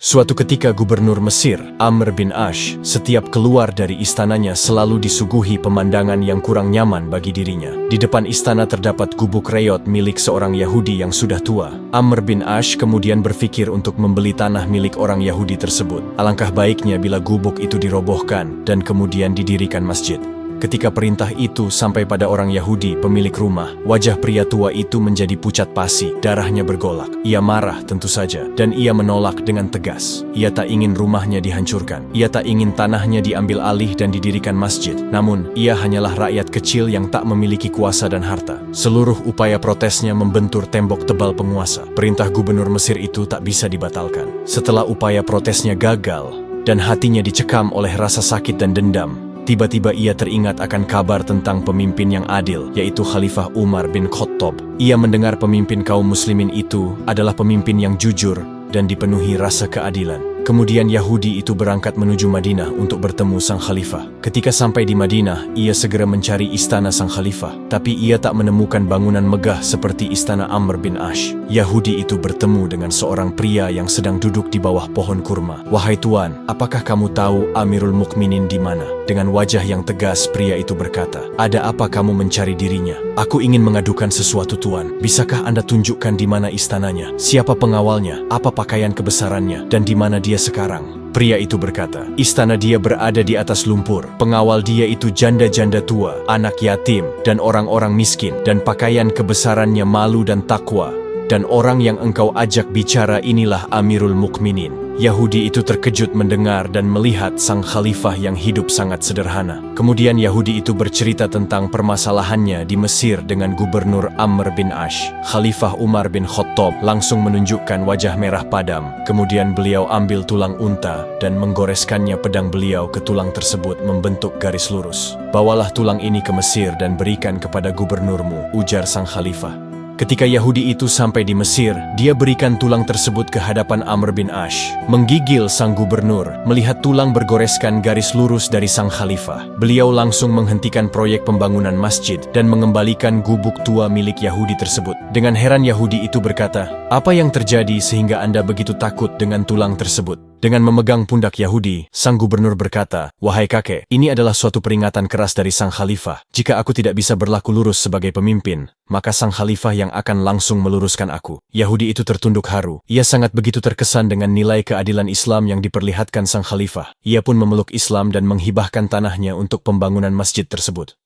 Suatu ketika Gubernur Mesir, Amr bin Ash, setiap keluar dari istananya selalu disuguhi pemandangan yang kurang nyaman bagi dirinya. Di depan istana terdapat gubuk reot milik seorang Yahudi yang sudah tua. Amr bin Ash kemudian berpikir untuk membeli tanah milik orang Yahudi tersebut. Alangkah baiknya bila gubuk itu dirobohkan dan kemudian didirikan masjid. Ketika perintah itu sampai pada orang Yahudi pemilik rumah, wajah pria tua itu menjadi pucat pasi, darahnya bergolak. Ia marah tentu saja, dan ia menolak dengan tegas. Ia tak ingin rumahnya dihancurkan. Ia tak ingin tanahnya diambil alih dan didirikan masjid. Namun, ia hanyalah rakyat kecil yang tak memiliki kuasa dan harta. Seluruh upaya protesnya membentur tembok tebal penguasa. Perintah gubernur Mesir itu tak bisa dibatalkan. Setelah upaya protesnya gagal, dan hatinya dicekam oleh rasa sakit dan dendam, tiba-tiba ia teringat akan kabar tentang pemimpin yang adil, yaitu Khalifah Umar bin Khattab. Ia mendengar pemimpin kaum muslimin itu adalah pemimpin yang jujur dan dipenuhi rasa keadilan. Kemudian Yahudi itu berangkat menuju Madinah untuk bertemu sang khalifah. Ketika sampai di Madinah, ia segera mencari istana sang khalifah. Tapi ia tak menemukan bangunan megah seperti istana Amr bin Ash. Yahudi itu bertemu dengan seorang pria yang sedang duduk di bawah pohon kurma. "Wahai tuan, apakah kamu tahu Amirul Mukminin di mana?" Dengan wajah yang tegas, pria itu berkata, "Ada apa kamu mencari dirinya?" "Aku ingin mengadukan sesuatu tuan. Bisakah Anda tunjukkan di mana istananya? Siapa pengawalnya? Apa pakaian kebesarannya? Dan di mana dia sekarang?" Pria itu berkata, "Istana dia berada di atas lumpur. Pengawal dia itu janda-janda tua, anak yatim, dan orang-orang miskin. Dan pakaian kebesarannya malu dan takwa. Dan orang yang engkau ajak bicara inilah Amirul Mukminin." Yahudi itu terkejut mendengar dan melihat sang khalifah yang hidup sangat sederhana. Kemudian Yahudi itu bercerita tentang permasalahannya di Mesir dengan Gubernur Amr bin Ash. Khalifah Umar bin Khattab langsung menunjukkan wajah merah padam. Kemudian beliau ambil tulang unta dan menggoreskannya pedang beliau ke tulang tersebut membentuk garis lurus. "Bawalah tulang ini ke Mesir dan berikan kepada gubernurmu," ujar sang khalifah. Ketika Yahudi itu sampai di Mesir, dia berikan tulang tersebut ke hadapan Amr bin Ash. Menggigil sang gubernur melihat tulang bergoreskan garis lurus dari sang khalifah. Beliau langsung menghentikan proyek pembangunan masjid dan mengembalikan gubuk tua milik Yahudi tersebut. Dengan heran Yahudi itu berkata, "Apa yang terjadi sehingga Anda begitu takut dengan tulang tersebut?" Dengan memegang pundak Yahudi, sang gubernur berkata, "Wahai kakek, ini adalah suatu peringatan keras dari sang khalifah. Jika aku tidak bisa berlaku lurus sebagai pemimpin, maka sang khalifah yang akan langsung meluruskan aku." Yahudi itu tertunduk haru. Ia sangat begitu terkesan dengan nilai keadilan Islam yang diperlihatkan sang khalifah. Ia pun memeluk Islam dan menghibahkan tanahnya untuk pembangunan masjid tersebut.